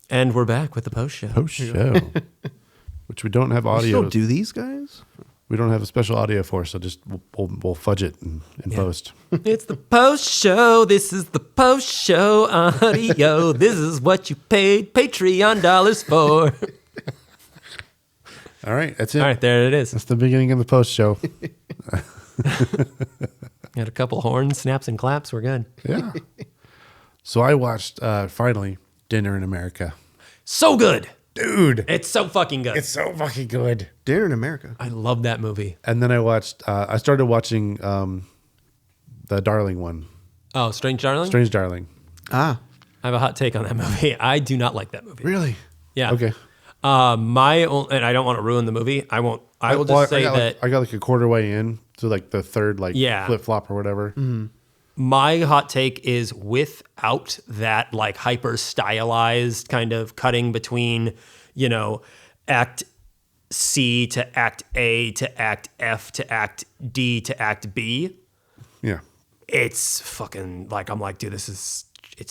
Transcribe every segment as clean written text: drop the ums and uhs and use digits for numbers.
And we're back with the post show. Post show, which we don't have You audio. still do these guys? We don't have a special audio for, so just we'll fudge it in post. It's the post show. This is the post show audio. This is what you paid Patreon dollars for. All right, that's it. All right, there it is. That's the beginning of the post show. Got a couple horns, snaps, and claps. We're good. Yeah. So I watched finally Dinner in America. So good. Dude, It's so fucking good. it's so fucking good. Dinner in America. I love that movie. And then I started watching the Darling one, Oh, Strange Darling? Strange Darling. Ah. I have a hot take on that movie. I do not like that movie. Really? Yeah. Okay. And I don't want to ruin the movie. I won't. I will just say that I got like a quarter way in to like the third Yeah. flip flop or whatever. my hot take is without that like hyper stylized kind of cutting between, you know, act C to act A to act F to act D to act B. Yeah. It's fucking like, I'm like, dude, it's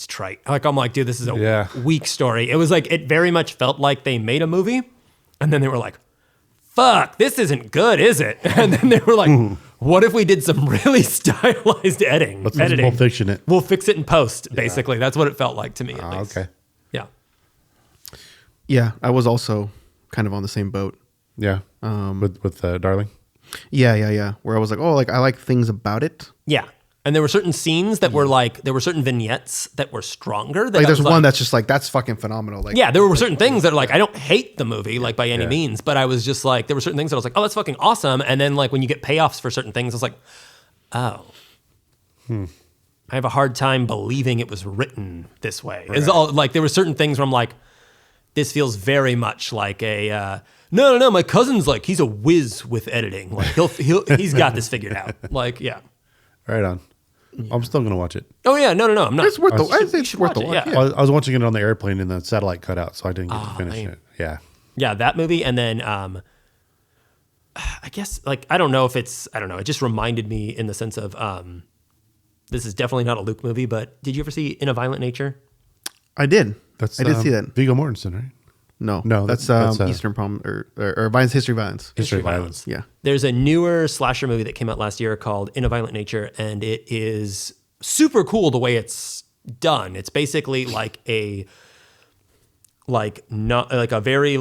trite. Like, I'm like, dude, this is a Yeah. weak story. It was like, it very much felt like they made a movie and then they were like, fuck, this isn't good, is it? And then they were like, what if we did some really stylized editing? Let's Pulp Fiction it. We'll fix it in post, basically. That's what it felt like to me. At least. Okay. Yeah. Yeah, I was also kind of on the same boat. Yeah. With Darling. Yeah. Where I was like, oh, like I like things about it. Yeah. And there were certain scenes that were like, there were certain vignettes that were stronger. That Like I there's was one that's just like, that's fucking phenomenal. Like, yeah, there were certain things that are like, I don't hate the movie like by any means, but I was just like, there were certain things that I was like, oh, that's fucking awesome. And then like when you get payoffs for certain things, it's like, oh, I have a hard time believing it was written this way. Right. It's all like, there were certain things where I'm like, this feels very much like a, no, my cousin's like, he's a whiz with editing. Like he's got this figured out. Like, yeah. Right on. I'm still going to watch it. Oh yeah, no, I'm not. it's worth the. I think You it's should worth the watch watch. it, Yeah. I was watching it on the airplane and the satellite cut out, so I didn't get to finish lame. it. Yeah. Yeah, that movie. And then I guess like, I don't know. It just reminded me in the sense of this is definitely not a Luke movie, but did you ever see In a Violent Nature? I did. That's I did see that. Viggo Mortensen, right? No, that's Eastern Problem or Violence, History, Violence. History of Violence. Yeah. There's a newer slasher movie that came out last year called In a Violent Nature, and it is super cool the way it's done. It's basically like a very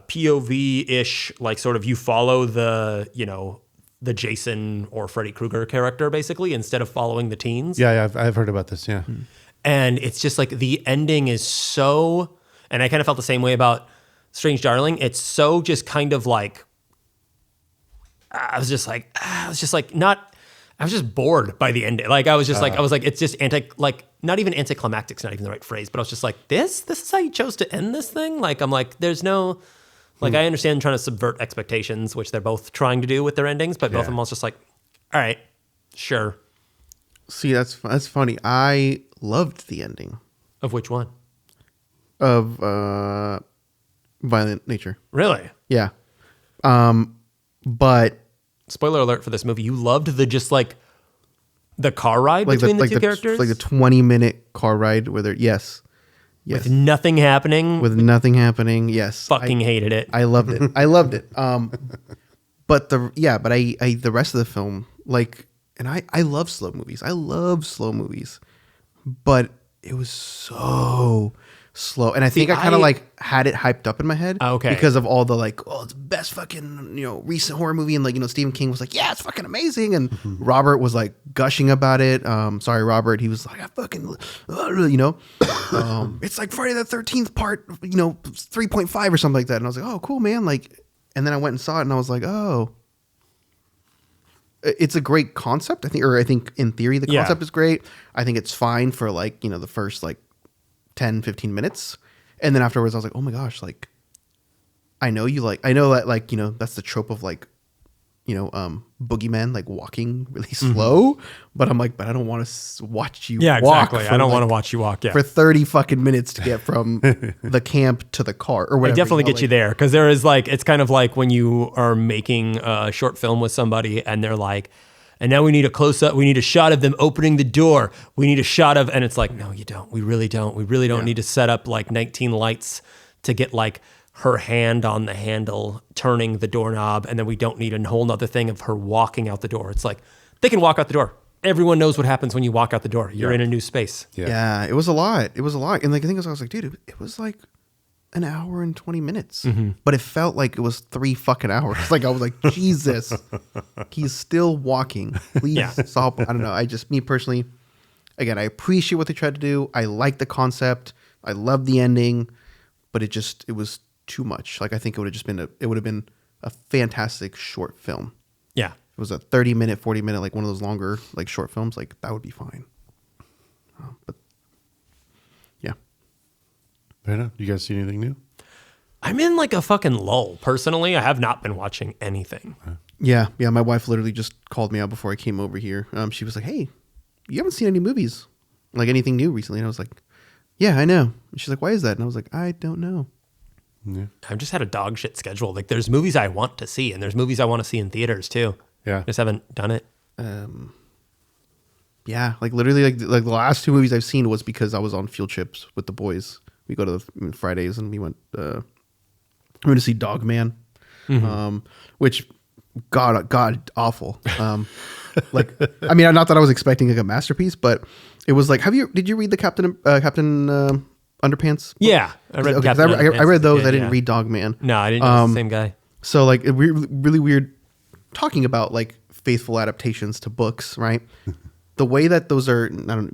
POV-ish, like sort of you follow the, you know, the Jason or Freddy Krueger character basically instead of following the teens. Yeah, I've heard about this. Yeah. And it's just like the ending is so, and I kind of felt the same way about Strange Darling. It's so just kind of like, I was just bored by the end. Like I was like, it's just not even anticlimactic's not even the right phrase, but I was just like, this is how you chose to end this thing? Like, I'm like, there's no, like, I understand trying to subvert expectations, which they're both trying to do with their endings, but both of them I was just like, all right, sure. See, that's funny. I loved the ending Of which one? of Violent Nature. Really? Yeah. But Spoiler alert for this movie. You loved the car ride like between the two characters? like the 20-minute car ride where they're yes. With nothing happening? With nothing happening. Yes. Fucking hated it. I loved it. I loved it. But the rest of the film, like, and I love slow movies. I love slow movies, but it was so slow. And I think I kind of like had it hyped up in my head. Okay. Because of all the like, oh, it's the best fucking, recent horror movie. And like, Stephen King was like, yeah, it's fucking amazing. And Robert was like gushing about it. Sorry, Robert. He was like, I fucking, it's like Friday the 13th part, 3.5 or something like that. And I was like, oh, cool, man. Like, and then I went and saw it and I was like, oh, it's a great concept. I think in theory, the concept is great. I think it's fine for like, the first like 10, 15 minutes. And then afterwards I was like, oh my gosh, like, I know that like, that's the trope of like, boogeyman, like walking really slow, but I'm like, but I don't want to watch you walk. Exactly. I don't want to watch you walk. Yeah. For 30 fucking minutes to get from the camp to the car or whatever. I definitely get you there. Because there is like, it's kind of like when you are making a short film with somebody and they're like, And now we need a close up. We need a shot of them opening the door. We need a shot of, and it's like, no, you don't. We really don't. We really don't need to set up like 19 lights to get like her hand on the handle, turning the doorknob. And then we don't need a whole nother thing of her walking out the door. It's like, they can walk out the door. Everyone knows what happens when you walk out the door. You're in a new space. Yeah, it was a lot. It was a lot. And like, the thing was, I was like, dude, it was like an hour and 20 minutes. But it felt like it was 3 fucking hours. Like, I was like, Jesus, he's still walking. Please stop. I don't know. Me personally, again, I appreciate what they tried to do. I like the concept. I love the ending, but it was too much. Like, I think it would have been a fantastic short film. Yeah. It was a 30-minute, 40-minute, like one of those longer, like short films. Like, that would be fine. But yeah. Fair enough. You guys see anything new? I'm in like a fucking lull. Personally, I have not been watching anything. Yeah. My wife literally just called me out before I came over here. She was like, "Hey, you haven't seen any movies, like anything new recently?" And I was like, "Yeah, I know." And she's like, "Why is that?" And I was like, "I don't know." Yeah. I've just had a dog shit schedule. Like, there's movies I want to see, and there's movies I want to see in theaters too. Yeah. Just haven't done it. Yeah, like literally, like the last 2 movies I've seen was because I was on field trips with the boys. We go to the Fridays, and we went to see Dog Man, which god awful. Like, I mean, not that I was expecting like a masterpiece, but it was like, did you read the Captain Underpants book? Yeah, I read. Okay, Captain Underpants. I read those. Yeah, I didn't read Dog Man. No, I didn't know it's the same guy. So like, really weird talking about like faithful adaptations to books, right? The way that those are, no,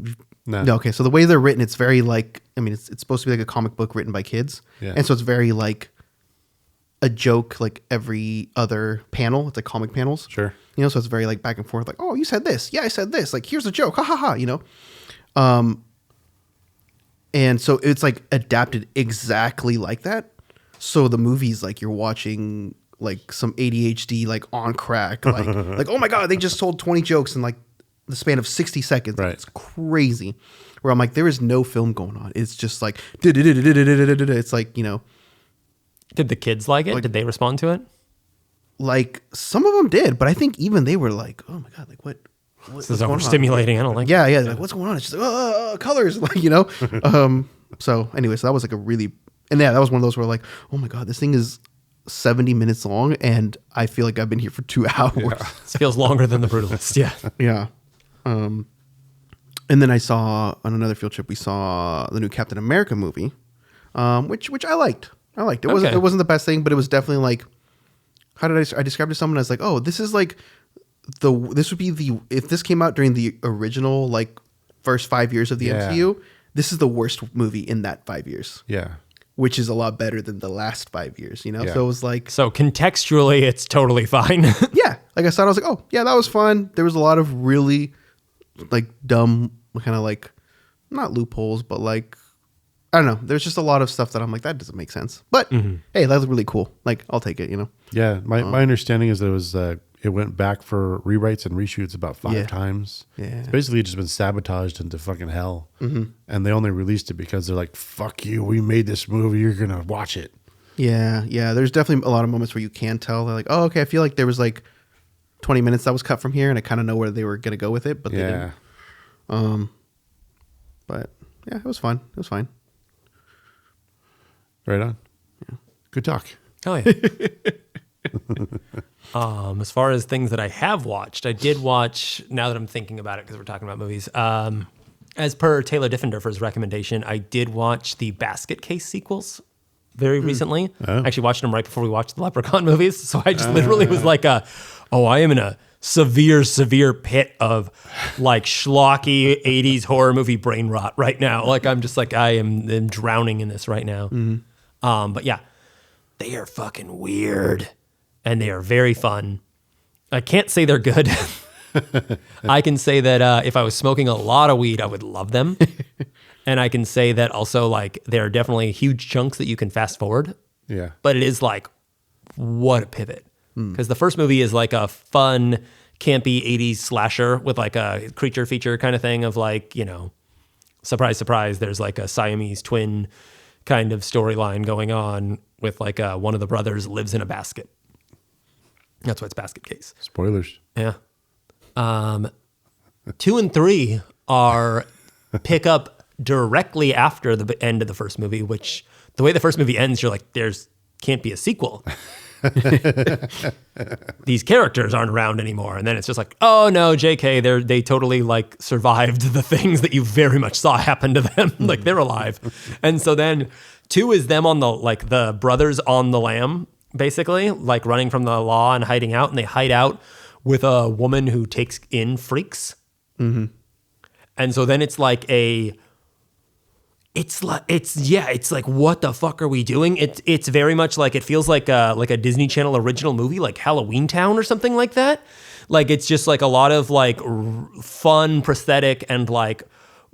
okay. So the way they're written, it's very like, I mean, it's supposed to be like a comic book written by kids, and so it's very like a joke. Like every other panel, it's like comic panels, Sure. You know, so it's very like back and forth. Like, oh, you said this, yeah, I said this. Like, here's a joke, ha ha ha. You know, and so it's like adapted exactly like that. So the movie's like you're watching like some ADHD like on crack, like oh my god, they just told 20 jokes in like the span of 60 seconds. Right. It's crazy. Where I'm like, there is no film going on. It's just like it's like, you know. Did the kids like it? Did they respond to it? Like some of them did, but I think even they were like, oh my god, like what This is overstimulating. I don't like. Yeah, like what's going on? It's just like colors, like, you know. So anyway, so that was like that was one of those where like, oh my god, this thing is 70 minutes long, and I feel like I've been here for 2 hours. Yeah. This feels longer than The Brutalist. Yeah. Yeah. And then I saw on another field trip, we saw the new Captain America movie, which I liked. It wasn't the best thing, but it was definitely like, how did I described it to someone? I was like, oh, this is like this would be if this came out during the original like first 5 years of the MCU, this is the worst movie in that 5 years. Yeah. Which is a lot better than the last 5 years, you know? Yeah. So it was like... So contextually, it's totally fine. Yeah. Like I saw it, I was like, oh, yeah, that was fun. There was a lot of really, like, dumb, kind of like, not loopholes, but like, I don't know. There's just a lot of stuff that I'm like, that doesn't make sense. But, hey, that was really cool. Like, I'll take it, you know? Yeah. My understanding is that it was... it went back for rewrites and reshoots about 5 times. Yeah. It's basically just been sabotaged into fucking hell. And they only released it because they're like, fuck you, we made this movie, you're going to watch it. Yeah. There's definitely a lot of moments where you can tell. They're like, oh, okay, I feel like there was like 20 minutes that was cut from here, and I kind of know where they were going to go with it, but they didn't. But yeah, it was fun. It was fine. Right on. Yeah. Good talk. Hell yeah. As far as things that I have watched, I did watch, now that I'm thinking about it, because we're talking about movies, as per Taylor Diffenderfer's recommendation, I did watch the Basket Case sequels very recently. I actually watched them right before we watched the Leprechaun movies. So I just literally was like, I am in a severe pit of like schlocky 80s horror movie brain rot right now. Like, I'm just like, I am drowning in this right now. But yeah, they are fucking weird. And they are very fun. I can't say they're good. I can say that if I was smoking a lot of weed, I would love them. And I can say that also, like, there are definitely huge chunks that you can fast forward. Yeah. But it is like, what a pivot. Because the first movie is like a fun, campy 80s slasher with like a creature feature kind of thing of like, you know, surprise, surprise, there's like a Siamese twin kind of storyline going on with like one of the brothers lives in a basket. That's why it's Basket Case. Spoilers. Yeah. 2 and 3 are pick up directly after the end of the first movie, which the way the first movie ends, you're like, can't be a sequel. These characters aren't around anymore. And then it's just like, oh no, JK, they totally like survived the things that you very much saw happen to them. Like they're alive. And so then 2 is them on the brothers on the lam, basically, like running from the law and hiding out. And they hide out with a woman who takes in freaks. Mm-hmm. And so then it's like it's like what the fuck are we doing? It's very much like it feels like a Disney Channel original movie, like Halloween Town or something like that. Like it's just like a lot of like fun prosthetic and like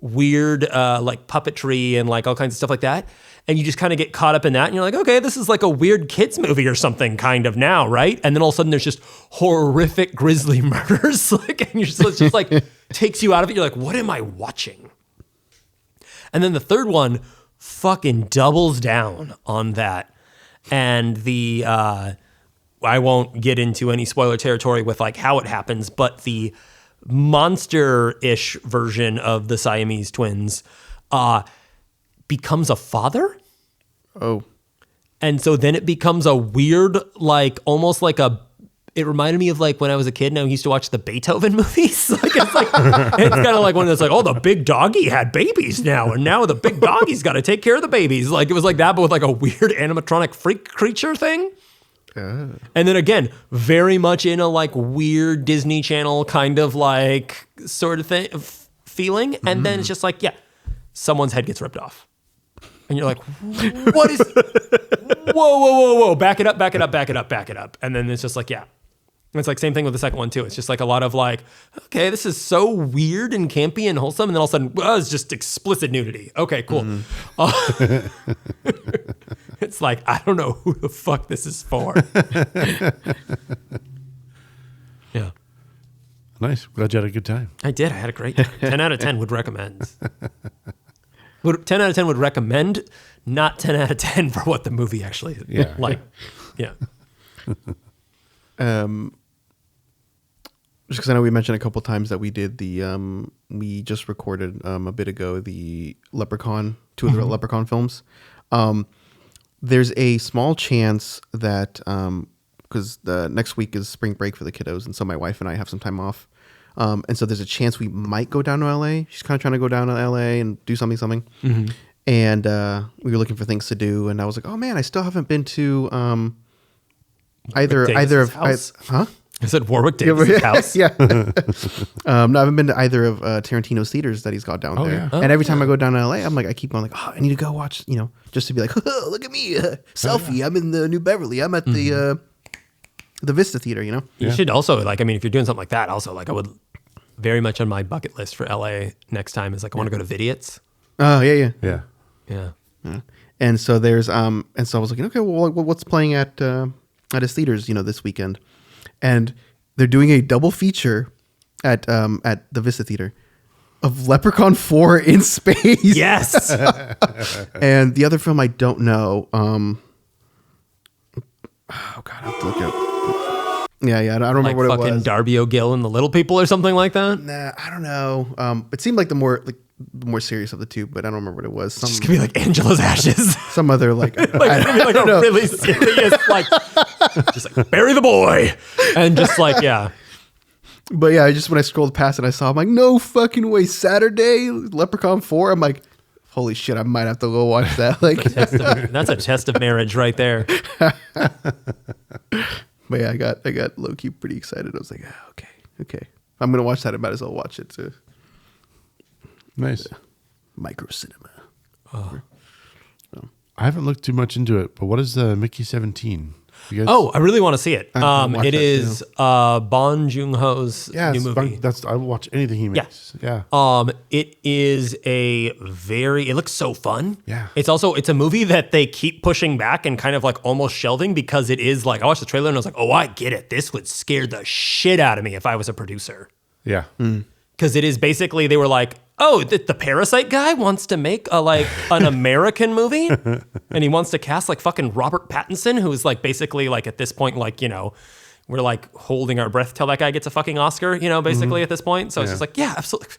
weird like puppetry and like all kinds of stuff like that. And you just kind of get caught up in that and you're like, okay, this is like a weird kids movie or something kind of now, right? And then all of a sudden there's just horrific grisly murders. Like, and it's just like takes you out of it. You're like, what am I watching? And then the third one fucking doubles down on that. And I won't get into any spoiler territory with like how it happens, but the monster-ish version of the Siamese twins becomes a father. Oh. And so then it becomes a weird, like almost like it reminded me of like when I was a kid and I used to watch the Beethoven movies. Like it's kind of like when it's like, oh, the big doggy had babies now, and now the big doggy's got to take care of the babies. Like it was like that, but with like a weird animatronic freak creature thing. And then again, very much in a like weird Disney Channel kind of like sort of thing feeling. And then it's just like, yeah, someone's head gets ripped off. And you're like, what is, whoa, back it up. And then it's just like, yeah. It's like same thing with the second one too. It's just like a lot of like, okay, this is so weird and campy and wholesome. And then all of a sudden, it's just explicit nudity. Okay, cool. It's like, I don't know who the fuck this is for. Yeah. Nice. Glad you had a good time. I did. I had a great time. 10 out of 10 would recommend. 10 out of 10 would recommend, not 10 out of 10 for what the movie actually is like. Yeah. Just because I know we mentioned a couple times that we did we just recorded a bit ago the Leprechaun, 2 of the Leprechaun films. There's a small chance that because the next week is spring break for the kiddos, and so my wife and I have some time off, and so there's a chance we might go down to LA. She's kind of trying to go down to LA and do something, mm-hmm. And we were looking for things to do, and I was like, oh man, I still haven't been to either of house? Huh? I said Warwick Davis' house. Yeah. No, I haven't been to either of Tarantino's theaters that he's got down there. Yeah. And every time I go down to LA, I'm like, I keep going like, oh, I need to go watch, just to be like, oh, look at me, selfie. I'm in the New Beverly. I'm at the Vista Theater. You should also like, I mean, if you're doing something like that, also like I would very much on my bucket list for LA next time is like I want to go to Vidiots. Oh yeah. And so there's and so I was like, okay, well, what's playing at his theaters, this weekend? And they're doing a double feature at the Vista Theater of Leprechaun 4 in space. Yes. And the other film I don't know. Oh God, I have to look up. Yeah, I don't remember what it was. Like fucking Darby O'Gill and the Little People or something like that. Nah, I don't know. It seemed like the more serious of the two, but I don't remember what it was. It's just gonna be like Angela's Ashes. Some other like, like a really serious like, just like bury the boy, and just like yeah. But yeah, when I scrolled past it, I saw. I'm like, no fucking way! Saturday, Leprechaun 4. I'm like, holy shit! I might have to go watch that. Like, that's a test of marriage right there. But yeah, I got low key pretty excited. I was like, okay, I'm gonna watch that. I might as well watch it too. Nice. Micro cinema. Oh. I haven't looked too much into it, but what is the Mickey 17? I really want to see it. It is Bong Joon-ho's new movie. I will watch anything he makes. Yeah. It is it looks so fun. Yeah. It's a movie that they keep pushing back and kind of like almost shelving because it is like, I watched the trailer and I was like, oh, I get it. This would scare the shit out of me if I was a producer. Yeah. Because it is basically, they were like, oh, the Parasite guy wants to make an American movie, and he wants to cast like fucking Robert Pattinson, who's like basically like at this point like we're like holding our breath till that guy gets a fucking Oscar, basically at this point. So it's just like, yeah, absolutely.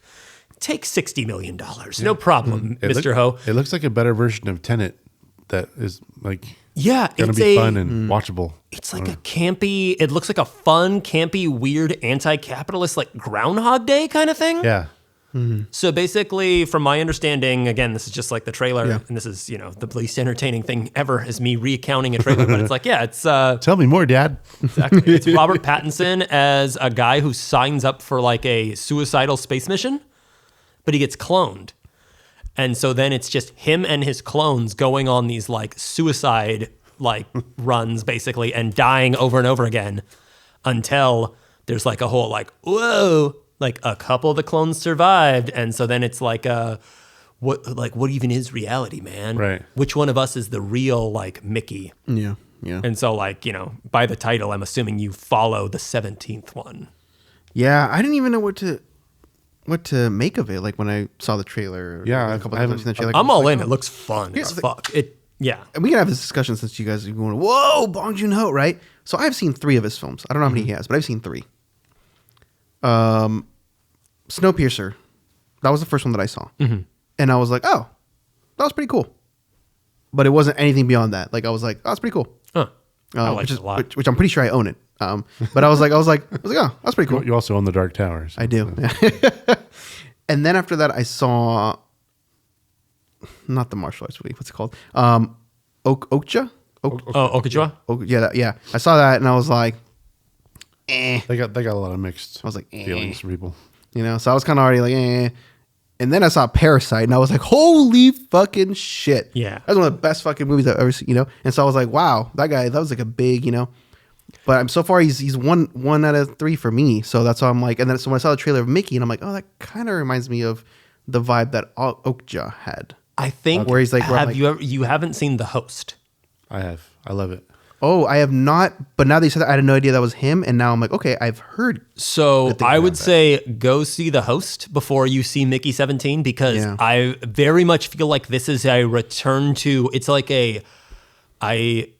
Take $60 million. No problem, Mr. Ho. It looks like a better version of Tenet that is like gonna it's be fun and watchable. It's like a campy, it looks like a fun, campy, weird, anti-capitalist, like Groundhog Day kind of thing. Yeah. So basically, from my understanding, again, this is just like the trailer, and this is, the least entertaining thing ever is me recounting a trailer, but it's like, it's... Tell me more, Dad. Exactly. It's Robert Pattinson as a guy who signs up for like a suicidal space mission, but he gets cloned. And so then it's just him and his clones going on these like suicide like runs basically and dying over and over again until there's like a whole like, whoa, like a couple of the clones survived. And so then it's like what even is reality, man? Right. Which one of us is the real like Mickey? Yeah. Yeah. And so like, by the title, I'm assuming you follow the 17th one. Yeah, I didn't even know what to make of it. Like when I saw the trailer. Yeah, a couple times I've seen the trailer. I'm all in. Oh. It looks fun as fuck. And we can have this discussion since you guys are going, whoa, Bong Joon-ho, right? So I've seen 3 of his films. I don't know how many he has, but I've seen 3. Snowpiercer. That was the first one that I saw. Mm-hmm. And I was like, oh, that was pretty cool. But it wasn't anything beyond that. Like I was like, oh, that's pretty cool. Huh. I like it a lot. Which I'm pretty sure I own it. But I was like, oh, that's pretty cool. You also own The Dark Tower. So. I do. And then after that, I saw not the martial arts movie. What's it called? Okja. Okja. Yeah. I saw that and I was like, eh. They got a lot of mixed. I was like, feelings from people. So I was kind of already like, eh. And then I saw Parasite and I was like, holy fucking shit. Yeah. That's one of the best fucking movies I've ever seen. And so I was like, wow, that was like a big, But so far he's one out of 3 for me. So that's why I'm like, and then so when I saw the trailer of Mickey, and I'm like, oh, that kind of reminds me of the vibe that Okja had. I think. Where he's like, you haven't seen The Host? I have. I love it. Oh, I have not. But now that you said that, I had no idea that was him, and now I'm like, okay, I've heard. So I would say go see The Host before you see Mickey 17 because I very much feel like this is a return to. It's like I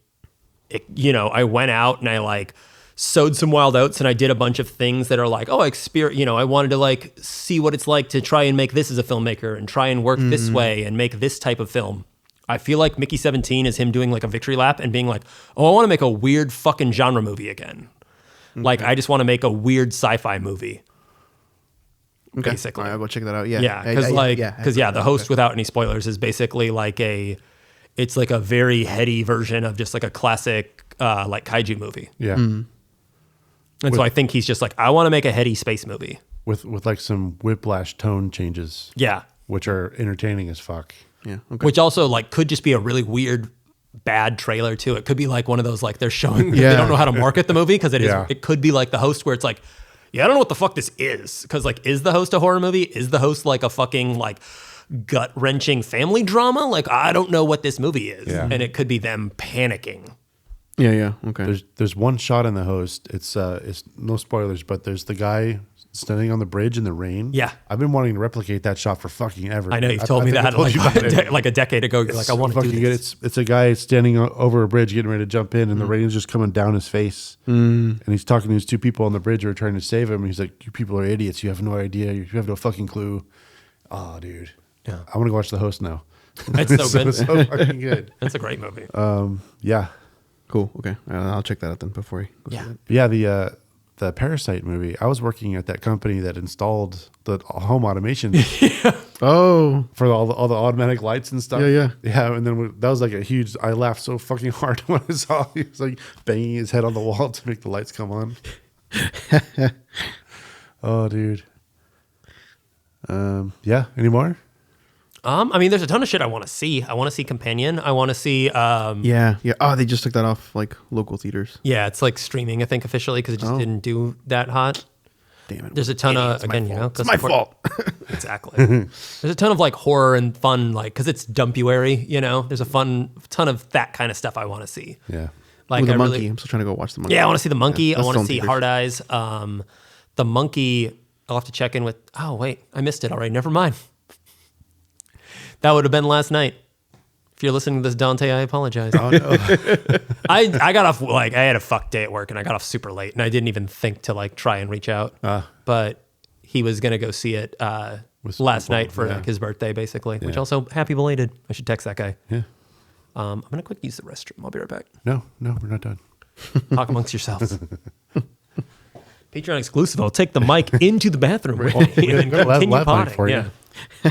went out and I like sowed some wild oats and I did a bunch of things that are like, I wanted to like see what it's like to try and make this as a filmmaker and try and work this way and make this type of film. I feel like Mickey 17 is him doing like a victory lap and being like, oh, I want to make a weird fucking genre movie again. Okay. Like, I just want to make a weird sci-fi movie. Okay. Basically. All right, I'll go check that out. Yeah. Yeah. Because The Host, without any spoilers, is basically like it's like a very heady version of just like a classic like kaiju movie. Yeah. And so I think he's just like, I want to make a heady space movie. With like some whiplash tone changes. Yeah. Which are entertaining as fuck. Yeah. Okay. Which also like could just be a really weird, bad trailer too. It could be like one of those like they're showing they don't know how to market the movie because it could be like The Host where it's like, I don't know what the fuck this is. Because like, is The Host a horror movie? Is The Host like a fucking like gut-wrenching family drama? Like, I don't know what this movie is. Yeah. And it could be them panicking. Yeah. Okay. There's one shot in The Host. It's no spoilers, but there's the guy standing on the bridge in the rain. Yeah. I've been wanting to replicate that shot for fucking ever. I know you've told me that like a decade ago. You're like, I want to do this. It's a guy standing over a bridge getting ready to jump in and the rain is just coming down his face. And he's talking to these 2 people on the bridge who are trying to save him. And he's like, you people are idiots. You have no idea. You have no fucking clue. Oh, dude. Yeah. I want to go watch The Host now. It's so good. It's so fucking good. That's a great movie. Yeah. Cool. Okay. I'll check that out then before we go Yeah. Yeah, the Parasite movie, I was working at that company that installed the home automation. Oh. For all the automatic lights and stuff. Yeah. Yeah, and then that was like a huge, I laughed so fucking hard when I saw he was like banging his head on the wall to make the lights come on. Oh, dude. Yeah, any more? I mean, there's a ton of shit I want to see. I want to see Companion. I want to see. Yeah. Oh, they just took that off like local theaters. Yeah, it's like streaming, I think, officially because it just didn't do that hot. Damn it. There's a ton of it's my fault. Exactly. There's a ton of like horror and fun, like because it's dumpuary. There's a ton of that kind of stuff I want to see. Yeah. Like the monkey. I'm still trying to go watch the monkey. Yeah, I want to see the monkey. Yeah, I want to see Hard Eyes. The monkey. I'll have to check in with. Oh wait, I missed it already. Never mind. That would have been last night. If you're listening to this, Dante, I apologize. Oh no. I got off I had a fuck day at work and I got off super late and I didn't even think to like try and reach out. But he was gonna go see it last night for like his birthday, basically. Which also happy belated. I should text that guy. Yeah. I'm gonna quick use the restroom. I'll be right back. No, we're not done. Talk amongst yourselves. Patreon exclusive. I'll take the mic into the bathroom with me and then continue potting. For you. Yeah.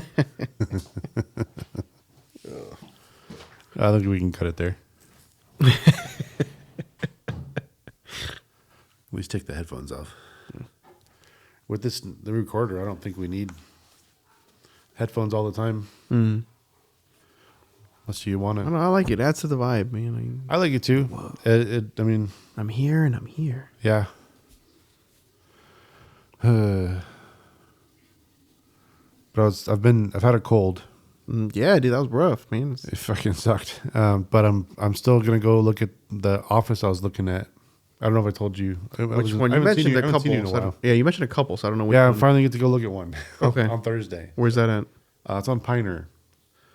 I think we can cut it there. At least take the headphones off. With the recorder, I don't think we need headphones all the time. Unless you want I to. don't know, I like it. Adds to the vibe, man. I like it too. I mean, I'm here and I'm here. yeah. But I've had a cold. Yeah, dude, that was rough, man. It fucking sucked. But I'm still gonna go look at the office I was looking at. I don't know if I told you. Which one? You mentioned a couple. Yeah, you mentioned a couple, so I don't know which Yeah, one. I finally get to go look at one. Okay. On Thursday. Where's that at? It's on Piner.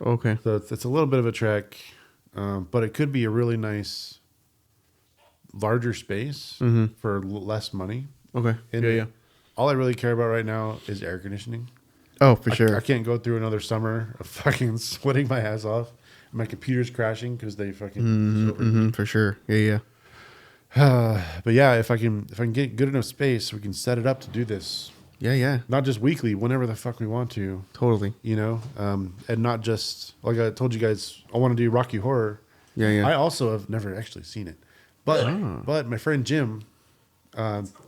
Okay. So it's a little bit of a trek, but it could be a really nice, larger space for less money. Okay. And yeah. all I really care about right now is air conditioning. Oh, for sure. I can't go through another summer of fucking sweating my ass off. My computer's crashing because they fucking. For sure. Yeah. But yeah, if I can get good enough space, we can set it up to do this. Yeah. Not just weekly, whenever the fuck we want to. Totally. You know, and not just like I told you guys, I want to do Rocky Horror. Yeah. I also have never actually seen it, but my friend Jim,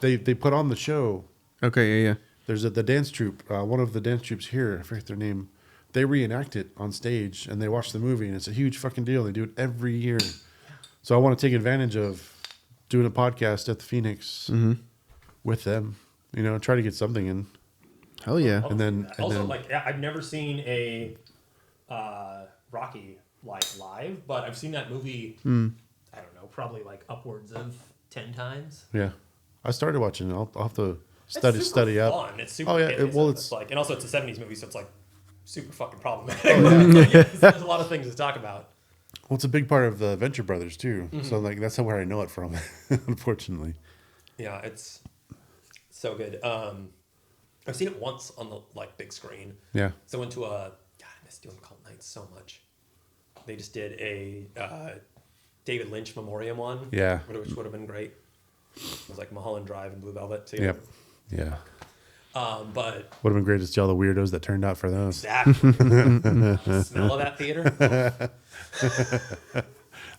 they put on the show. Okay. Yeah. There's the dance troupe. One of the dance troupes here, I forget their name. They reenact it on stage and they watch the movie, and it's a huge fucking deal. They do it every year. So I want to take advantage of doing a podcast at the Phoenix with them. You know, try to get something in. Hell yeah. And then I've never seen a Rocky like live, but I've seen that movie. I don't know, probably like upwards of 10 times. Yeah, I started watching it. I'll have to It's study up. fun. It's super. Oh yeah, it's like, and also it's a 70s movie, so it's like super fucking problematic. There's a lot of things to talk about. Well, it's a big part of the Venture Brothers too. So like that's where I know it from. Unfortunately. Yeah, it's so good. I've seen it once on the like big screen. Yeah. So I went to I miss doing cult nights so much. They just did a David Lynch memoriam one. Yeah. Which would have been great. It was like Mulholland Drive and Blue Velvet together. Yep. Yeah. But would have been great to see all the weirdos that turned out for those. exactly. Smell of that theater.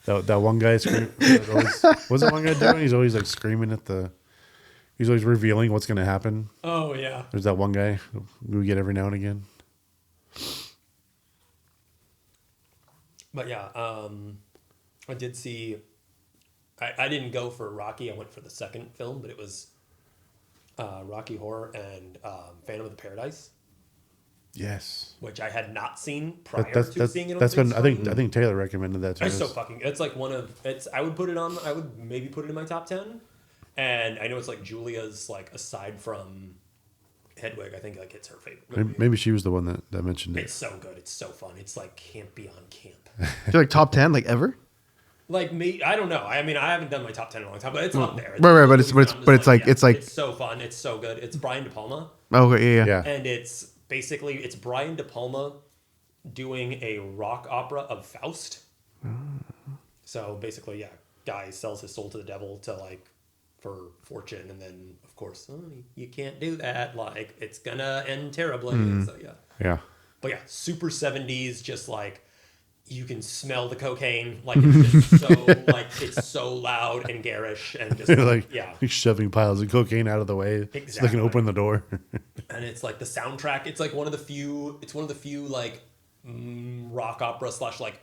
That one guy screaming. What's that one guy doing? He's always like screaming at the. He's always revealing what's going to happen. Oh yeah. There's that one guy we get every now and again. But yeah, I did see. I didn't go for Rocky. I went for the second film, but it was Rocky Horror and Phantom of the Paradise. Yes. Which I had not seen prior to seeing it on that's the been. big screen. I think Taylor recommended that to us. It's so fucking. It's like one of. It's. I would put it on. I would maybe put it in my top 10. And I know it's like Julia's like aside from Hedwig, I think like it's her favorite movie. Maybe she was the one that mentioned it. It's so good. It's so fun. It's like camp beyond camp. You're like top 10, like ever? Like me, I don't know. I mean, I haven't done my top 10 in a long time, but it's up there. Right, but it's like it's so fun. It's so good. It's Brian De Palma. Okay, yeah. And it's basically it's Brian De Palma doing a rock opera of Faust. So basically, yeah, guy sells his soul to the devil to like for fortune, and then of course you can't do that. Like it's gonna end terribly. So Yeah. But yeah, super 70s, just like you can smell the cocaine. Like it's just so like it's so loud and garish and just like yeah, shoving piles of cocaine out of the way so they can open the door. And it's like the soundtrack. It's like one of the few. It's one of the few like rock opera / like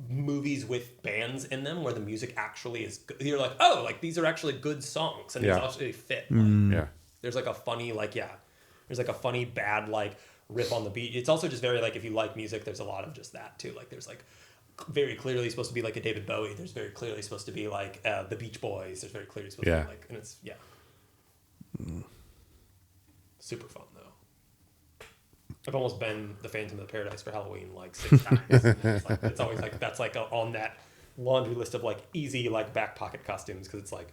movies with bands in them where the music actually is good. You're like, oh, like these are actually good songs and these actually fit. Yeah. There's like a funny there's like a funny bad like riff on the beat. It's also just very like if you like music, there's a lot of just that too. Like there's like very clearly supposed to be like a David Bowie. There's very clearly supposed to be like the Beach Boys. There's very clearly supposed to be like, and it's super fun though. I've almost been the Phantom of the Paradise for Halloween like 6 times. It's always like that's like on that laundry list of like easy like back pocket costumes because it's like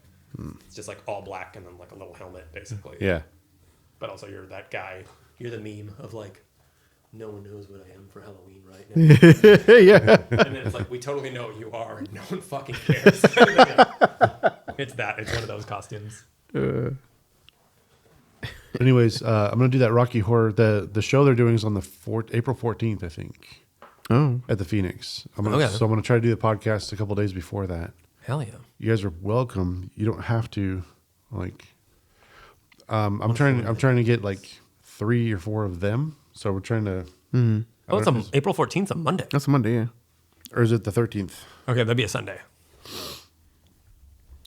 it's just like all black and then like a little helmet basically. Yeah. But also you're that guy. You're the meme of like no one knows what I am for Halloween right now. Yeah. And then it's like we totally know what you are and no one fucking cares. It's that. It's one of those costumes. Anyways, I'm gonna do that Rocky Horror. The show they're doing is on the April 14th, I think. Oh. At the Phoenix. So I'm gonna try to do the podcast a couple days before that. Hell yeah. You guys are welcome. You don't have to like. I'm trying to get like 3 or 4 of them. So we're trying to. Mm-hmm. Oh, it's April 14th, a Monday. That's a Monday, yeah. Or is it the 13th? Okay, that'd be a Sunday.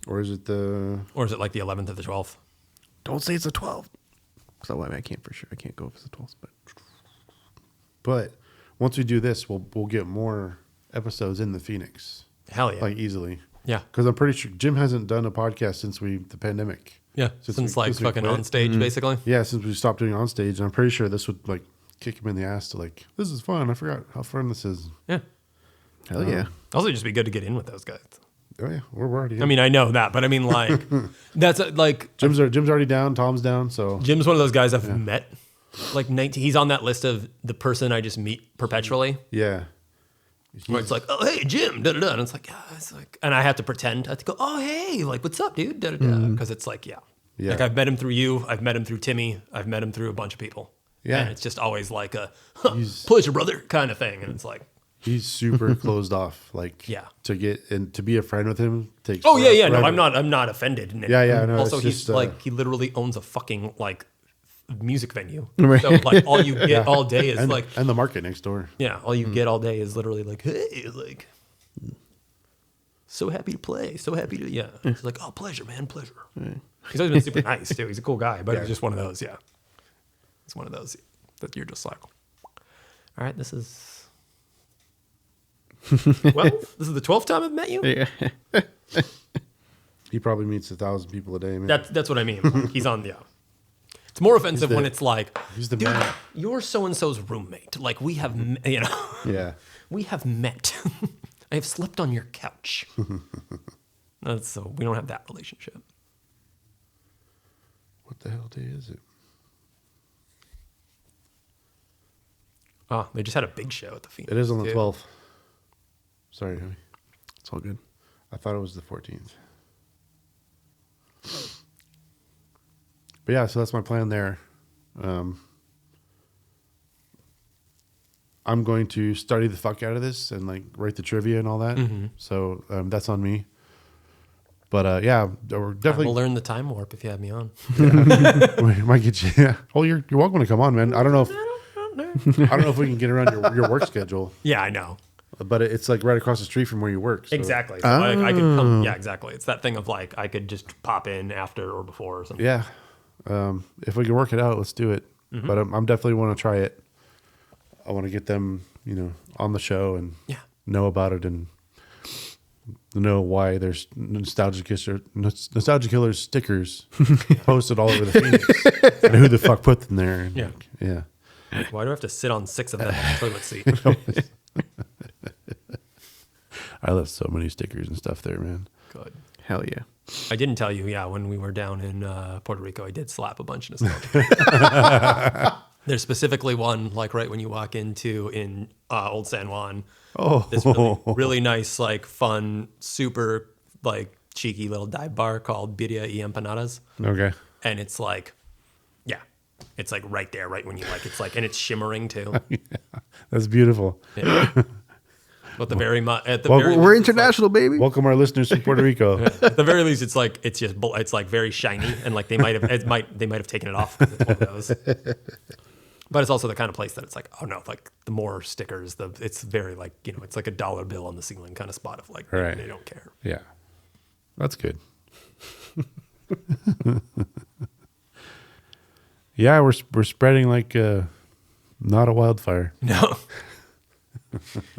Or is it the? Or is it like the 11th or the 12th? Don't say it's a 12. So I can't for sure. I can't go if it's a 12th, But once we do this, we'll get more episodes in the Phoenix. Hell yeah. Like easily. Yeah. Because I'm pretty sure Jim hasn't done a podcast since the pandemic. Yeah. Since like fucking on stage, basically. Yeah, since we stopped doing on stage, and I'm pretty sure this would like kick him in the ass to like, this is fun. I forgot how fun this is. Yeah. Hell yeah. Also, just be good to get in with those guys. Oh yeah, we're already. I mean, I know that, but I mean, like, that's like Jim's already down. Tom's down. So Jim's one of those guys I've met. Like 19, he's on that list of the person I just meet perpetually. yeah, Where it's like, oh hey Jim, da da da, and it's like, yeah, it's like, and I have to pretend. I have to go, oh hey, like what's up, dude, da da da, because it's like, yeah, like I've met him through you, I've met him through Timmy, I've met him through a bunch of people. Yeah. And it's just always like a pleasure, brother, kind of thing, and it's like. he's super closed off. Like, Yeah. to get and to be a friend with him takes. Oh yeah, no, forever. I'm not offended. Yeah, no, Also, it's he's just, like he literally owns a fucking like music venue. Right. So like all you get all day is and, like and the market next door. yeah, all you get all day is literally like hey, like so happy to play, so happy to It's like oh pleasure, man, pleasure. He's always been super nice too. He's a cool guy, but he's just one of those. Yeah, it's one of those that you're just like, all right, this is. Well, this is the 12th time I've met you. Yeah. He probably meets 1,000 people a day, man. That's what I mean. Like, he's on It's more offensive when it's like, he's the dude, man. you're so and so's roommate. Like we have, Yeah. we have met. I have slept on your couch. So we don't have that relationship. What the hell day is it? Oh, they just had a big show at the Phoenix. It is on the too. 12th. Sorry, honey. It's all good. I thought it was the 14th. But yeah, so that's my plan there. I'm going to study the fuck out of this and like write the trivia and all that. So that's on me. But yeah, we're definitely. We'll learn the time warp if you have me on. We might get you. Yeah. Oh, you're welcome to come on, man. I don't know if we can get around your work schedule. Yeah, I know. But it's like right across the street from where you work. So. Exactly. So I could come. Yeah, exactly. It's that thing of like I could just pop in after or before or something. Yeah. If we can work it out, let's do it. But I'm definitely want to try it. I want to get them, on the show and know about it and know why there's Nostalgia Killers stickers posted all over the Phoenix and who the fuck put them there. And yeah. Why do I have to sit on 6 of them on the toilet seat? I left so many stickers and stuff there, man. Good. Hell yeah. I didn't tell you, when we were down in Puerto Rico, I did slap a bunch of nostalgia. There's specifically one, like right when you walk in Old San Juan. Oh. This really nice, like fun, super like cheeky little dive bar called Birria y Empanadas. Okay. And it's like, it's like right there, right when you it's like, and it's shimmering too. Yeah, that's beautiful. Yeah. But we're international, baby. Welcome our listeners from Puerto Rico. At the very least, it's like very shiny, and like they might have taken it off. It's one of those. But it's also the kind of place that it's like, oh no, like the more stickers, it's very like it's like a dollar bill on the ceiling kind of spot of like right. They don't care. Yeah, that's good. Yeah, we're spreading like not a wildfire. No.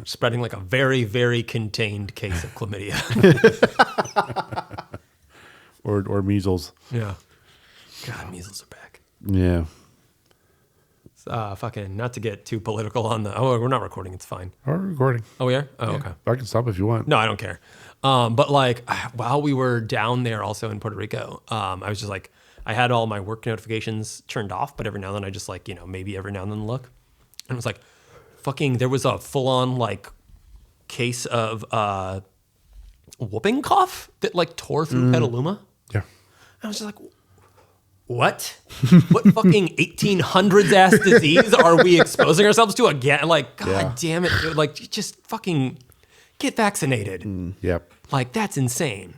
Spreading like a very, very contained case of chlamydia. or measles. Yeah. God, measles are back. Yeah. Fucking not to get too political on the. Oh, we're not recording. It's fine. We're recording. Oh, we are. Oh, Yeah. okay. I can stop if you want. No, I don't care. But like while we were down there, also in Puerto Rico, I was just like, I had all my work notifications turned off, but every now and then I just like, maybe every now and then look, and it was like, fucking, there was a full on like case of whooping cough that like tore through Petaluma. Yeah. I was just like, what? What fucking 1800s ass disease are we exposing ourselves to again? Like, God damn it, dude. Like, just fucking get vaccinated. Yep. Like, that's insane.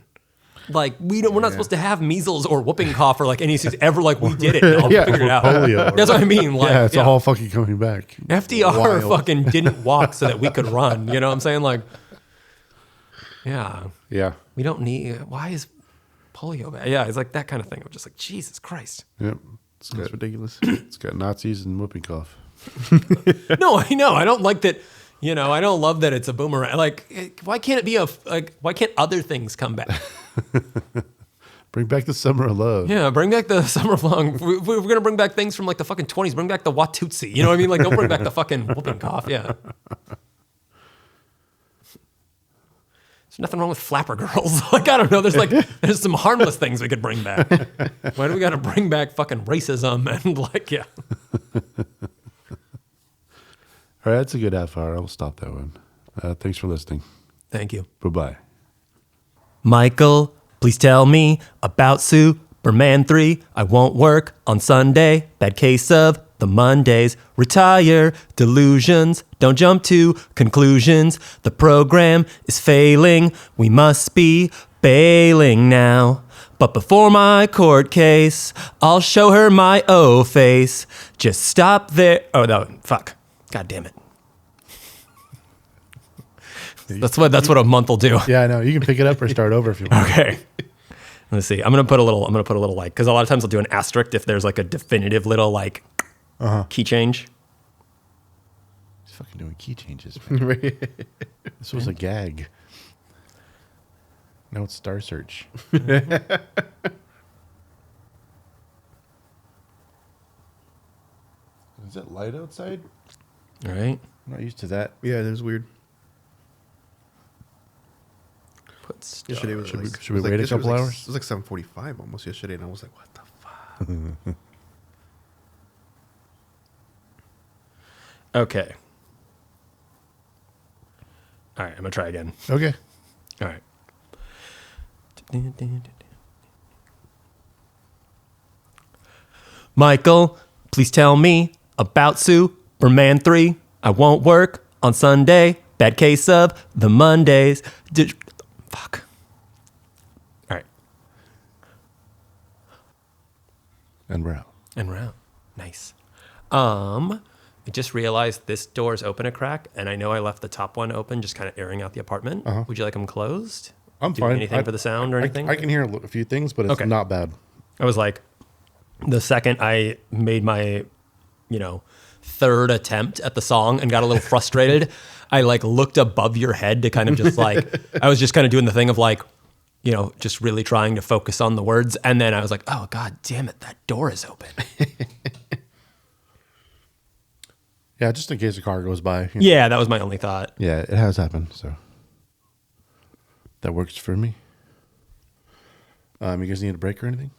Like, we're not supposed to have measles or whooping cough or like any disease ever. Like, we did it. I'll figure it out. Polio. That's what I mean. Like, Yeah, it's all fucking coming back. FDR Wild. fucking didn't walk so that we could run. You know what I'm saying? Like, yeah. Yeah. We don't need. Why is polio bad? Yeah, it's like that kind of thing. I'm just like, Jesus Christ. Yep. That's ridiculous. It's got Nazis and whooping cough. No, I know. I don't like that. I don't love that it's a boomerang. Like, why can't it be why can't other things come back? Bring back the summer of love. Yeah, bring back the summer of long. We're going to bring back things from like the fucking 20s. Bring back the Watusi. You know what I mean? Like, don't bring back the fucking whooping cough. Yeah. There's nothing wrong with flapper girls. Like, I don't know. There's some harmless things we could bring back. Why do we got to bring back fucking racism and like, yeah. All right, that's a good half hour. I'll stop that one. Thanks for listening. Thank you. Bye-bye. Michael, please tell me about Superman 3. I won't work on Sunday. Bad case of the Mondays. Retire delusions. Don't jump to conclusions. The program is failing. We must be bailing now. But before my court case, I'll show her my O face. Just stop there. Oh, no, fuck. God damn it. That's what a month will do. Yeah, I know. You can pick it up or start over if you want. Okay. Let's see. I'm gonna put a little like, because a lot of times I'll do an asterisk if there's like a definitive little like key change. He's fucking doing key changes, man. This was a gag. Now it's Star Search. Is it light outside? All right. I'm not used to that. Yeah, it was weird. Put star. Yesterday was Should we- like, should we it was wait a yesterday couple was hours? It was like 7:45 almost yesterday, and I was like, what the fuck? Okay. All right. I'm gonna try again. Okay. All right. Michael, please tell me about Superman 3. I won't work on Sunday. Bad case of the Mondays. Fuck. All right. And we're out. And we're out. Nice. I just realized this door's open a crack, and I know I left the top one open, just kind of airing out the apartment. Would you like them closed? I'm Doing fine. anything for the sound or anything? I can hear a few things, but it's Okay. not bad. I was like, the second I made my, third attempt at the song and got a little frustrated, I like looked above your head to kind of just like, I was just kind of doing the thing of like, just really trying to focus on the words. And then I was like, oh, God damn it, that door is open. Yeah, just in case a car goes by. Yeah, that was my only thought. Yeah, it has happened, so that works for me. You guys need a break or anything?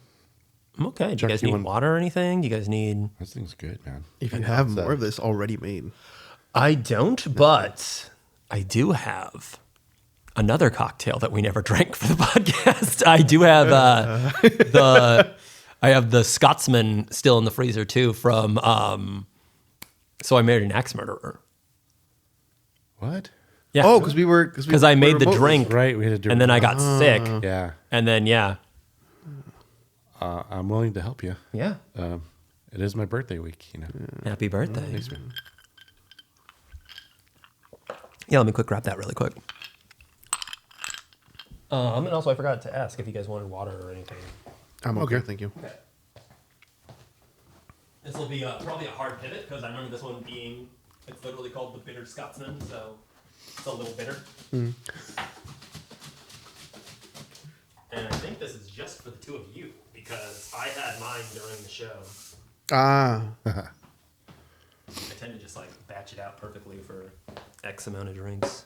I'm okay. Do you Chuck, guys you need want- water or anything? Do you guys need... This thing's good, man. You can have more of this already made. I don't, but I do have another cocktail that we never drank for the podcast. I do have I have the Scotsman still in the freezer too from So I Married an Axe Murderer. What? Yeah. Oh, because I made the drink, Right, we had to do and then I got sick, Yeah. and then I'm willing to help you. yeah. It is my birthday week, Happy birthday. Yeah, let me quick grab that really quick. And also I forgot to ask if you guys wanted water or anything. I'm okay, thank you. Okay. This will be probably a hard pivot because I remember this one being, it's literally called the Bitter Scotsman, so it's a little bitter. And I think this is just for the two of you because I had mine during the show. Ah. tend to just like batch it out perfectly for X amount of drinks.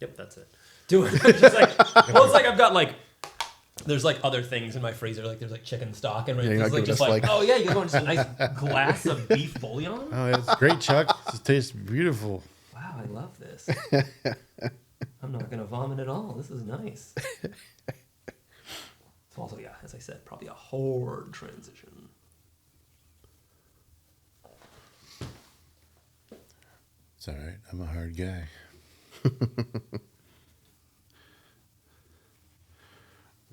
Yep, that's it. Do it. Just like, well, it's like I've got like, there's like other things in my freezer. Like there's like chicken stock and you're it's not like giving just us, like, like- oh yeah, you're going to a nice glass of beef bouillon. Oh, it's great, Chuck. It tastes beautiful. Wow, I love this. I'm not gonna vomit at all. This is nice. It's also, yeah, as I said, probably a hard transition. It's all right. I'm a hard guy. And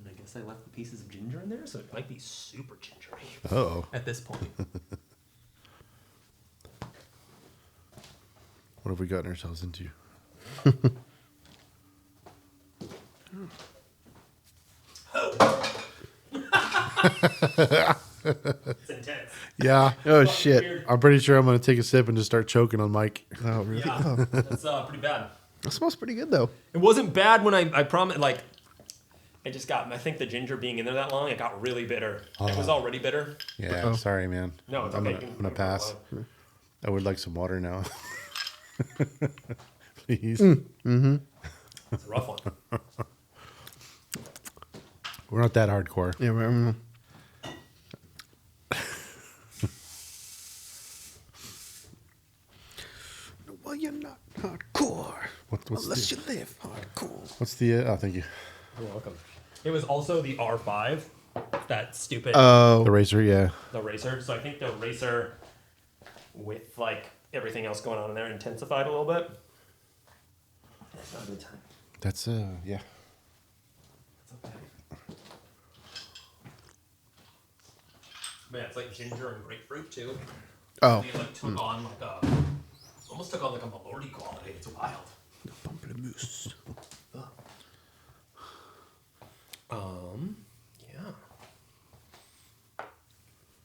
I guess I left the pieces of ginger in there, so it might be super gingery Oh. at this point. What have we gotten ourselves into? It's intense. Yeah. Oh Fucking shit! weird. I'm pretty sure I'm going to take a sip and just start choking on Mike. Oh really? Yeah, Oh, that's pretty bad. that smells pretty good though. It wasn't bad when I promise, like, it just got, I think the ginger being in there that long, it got really bitter. It was already bitter. Yeah. Oh. Sorry, man. No, it's I'm okay. going to pass. I would like some water now. Please. It's a rough one. We're not that hardcore. Yeah. Well, you're not hardcore What's unless the, you live hardcore. what's the oh, thank you. You're welcome. It was also the R5, that stupid Oh, The racer, yeah. the racer. So I think the racer, with like everything else going on in there, intensified a little bit. It's not a good time. That's yeah. It's okay. Man, it's like ginger and grapefruit too. oh. They like took on like a, almost took on like a Malorty quality. It's wild. Pamplemousse. Yeah.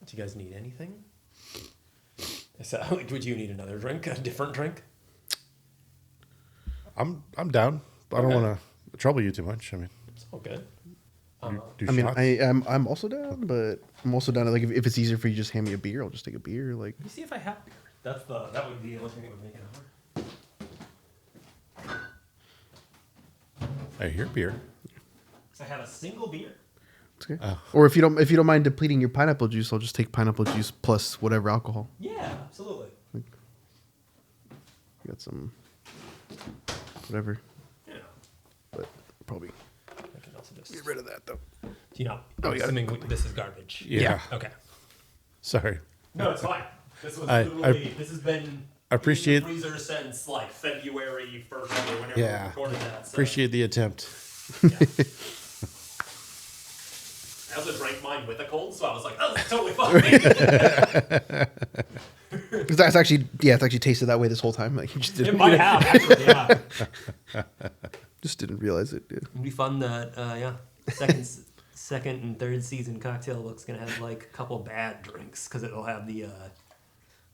Do you guys need anything? So, would you need another drink? A different drink? I'm down. I don't Okay. want to trouble you too much. I mean, It's all good. do I mean, shots. I'm also down, but I'm also down. Like, if it's easier for you, to just hand me a beer. I'll just take a beer. Like, Let me see if I have beer. That would be the only thing that would make it hard. I hear beer. Because I have a single beer. it's okay. Oh. Or if you don't mind depleting your pineapple juice, I'll just take pineapple juice plus whatever alcohol. Yeah, absolutely. You got some, whatever. Yeah. But probably I can also just. get rid of that though. Do you know? Oh, I'm yeah. assuming this is garbage. Yeah. Okay. Sorry. No, it's fine. This was I- literally. This has been. I appreciate- in the freezer since like February 1st or whenever Yeah. we recorded that. So. Appreciate the attempt. I also drank mine with a cold, so I was like, "Oh, that's totally fine." It's actually tasted that way this whole time. Like you just It didn't, might have, actually, yeah. just didn't realize it. Yeah. It'd be fun that, second and third season cocktail book's gonna have like a couple bad drinks because it'll have the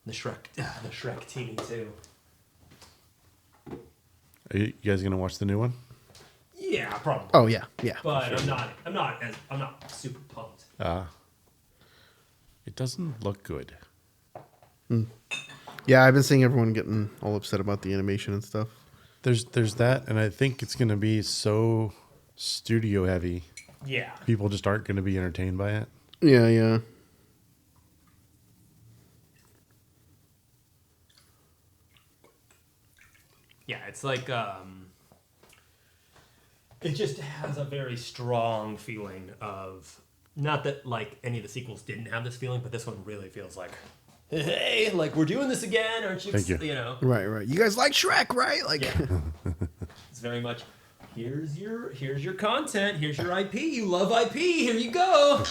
Shrek teeny too. Are you guys gonna watch the new one? Yeah, probably. Oh yeah, yeah. But I'm not super pumped. It doesn't look good. Yeah, I've been seeing everyone getting all upset about the animation and stuff. There's that, and I think it's gonna be so studio heavy. Yeah. People just aren't gonna be entertained by it. Yeah, yeah. Yeah, it's like it just has a very strong feeling of, not that like any of the sequels didn't have this feeling, but this one really feels like, hey, like we're doing this again, aren't you? Thank you. You know. Right, right. You guys like Shrek, right? Like, Yeah. It's very much, here's your content, here's your IP. You love IP, here you go.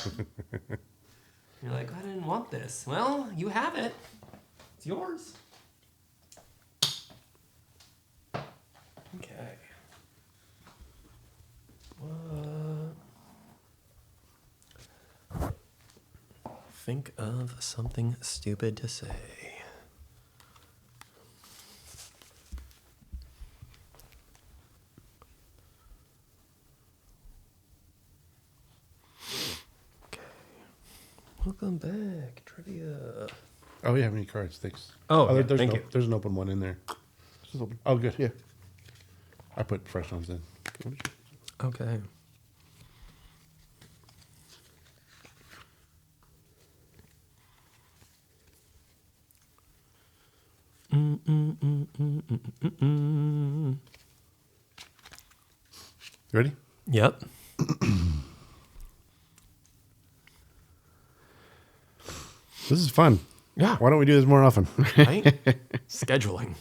You're like, I didn't want this. Well, you have it. It's yours. Okay. Think of something stupid to say. Welcome back. Trivia. Oh, yeah, how many cards? Thanks. Oh, yeah, there's thank you. There's an open one in there. This is open. Oh, good. Yeah. I put fresh ones in. Okay. You ready? Yep. This is fun. Yeah. Why don't we do this more often? Right? Scheduling.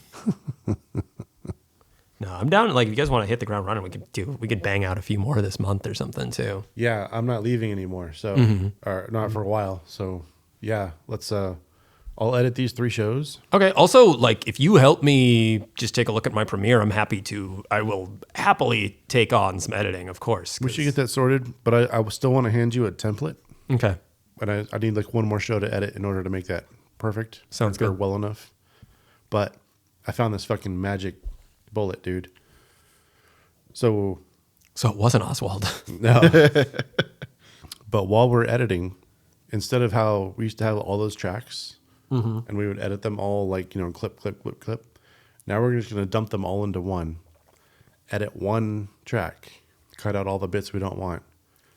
No, I'm down. Like, if you guys want to hit the ground running, we could bang out a few more this month or something too. Yeah, I'm not leaving anymore, so or not for a while. So yeah, let's. I'll edit these 3 shows. Okay. Also, like, if you help me just take a look at my Premiere, I will happily take on some editing, of course. We should get that sorted, but I still want to hand you a template, Okay. but I need like one more show to edit in order to make that perfect. Sounds or good. well enough. But I found this fucking magic bullet, dude. So it wasn't Oswald. no. But while we're editing, instead of how we used to have all those tracks, and we would edit them all like, clip, clip, clip, clip. Now we're just going to dump them all into one, edit one track, cut out all the bits we don't want.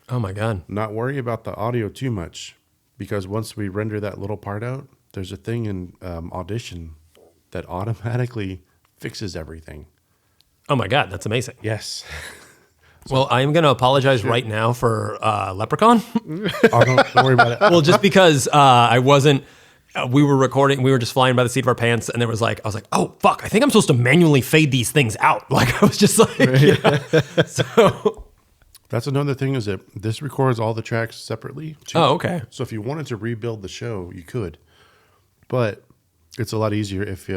Oh my God. Not worry about the audio too much, because once we render that little part out, there's a thing in Audition that automatically fixes everything. Oh my God. That's amazing. Yes. Well, I'm going to apologize right now for Leprechaun. Oh, don't worry about it. Well, just because I wasn't, we were recording, we were just flying by the seat of our pants, and I was like, oh fuck, I think I'm supposed to manually fade these things out. Like, I was just like, yeah. So. That's another thing, is that this records all the tracks separately too. Oh, okay. So if you wanted to rebuild the show, you could, but it's a lot easier if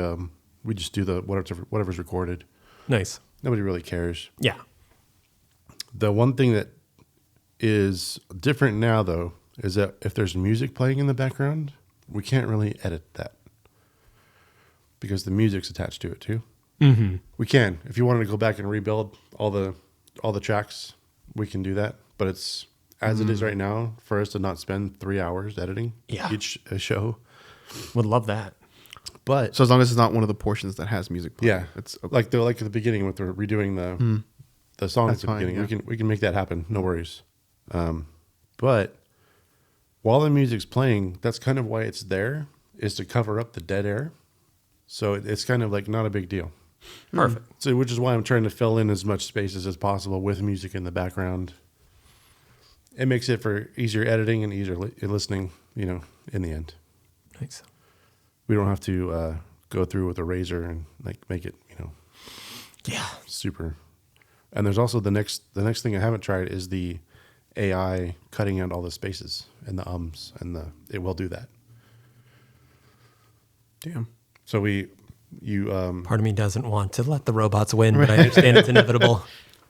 we just do the whatever's recorded. Nice. Nobody really cares. Yeah. The one thing that is different now, though, is that if there's music playing in the background, we can't really edit that because the music's attached to it too. Mm-hmm. We can, if you wanted to go back and rebuild all the tracks, we can do that. But it's as it is right now, for us to not spend 3 hours editing each show. Would love that. But So as long as it's not one of the portions that has music playing, yeah, it's okay. like at the beginning when we're redoing the songs That's at the fine, beginning, yeah. we can make that happen. No worries. But while the music's playing, that's kind of why it's there, is to cover up the dead air. So it's kind of like not a big deal. Perfect. So which is why I'm trying to fill in as much spaces as possible with music in the background. It makes it for easier editing and easier listening, in the end. Nice. We don't have to go through with a razor and like make it, Yeah. super. And there's also the next thing I haven't tried is the AI cutting out all the spaces and the ums, and it will do that. Damn. So Part of me doesn't want to let the robots win, but I understand it's inevitable.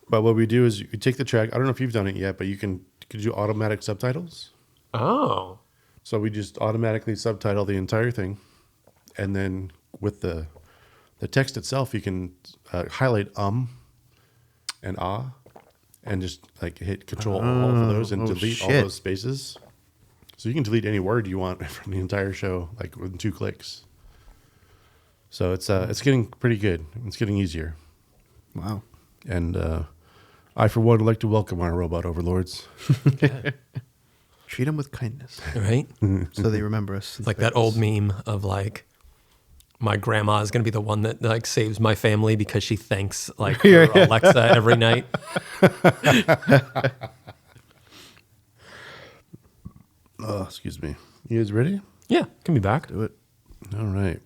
but what we do is you take the track. I don't know if you've done it yet, but could do automatic subtitles. Oh. So we just automatically subtitle the entire thing, and then with the text itself, you can highlight and and just like hit Control all of those and delete all those spaces. So you can delete any word you want from the entire show, like within 2 clicks. So it's getting pretty good. It's getting easier. Wow. And I, for one, would like to welcome our robot overlords. Okay. Treat them with kindness Right? so they remember us. It's like that old meme of like, my grandma is going to be the one that like saves my family because she thanks like her Alexa every night. Oh, excuse me. You guys ready? Yeah, can be back. Do it. All right.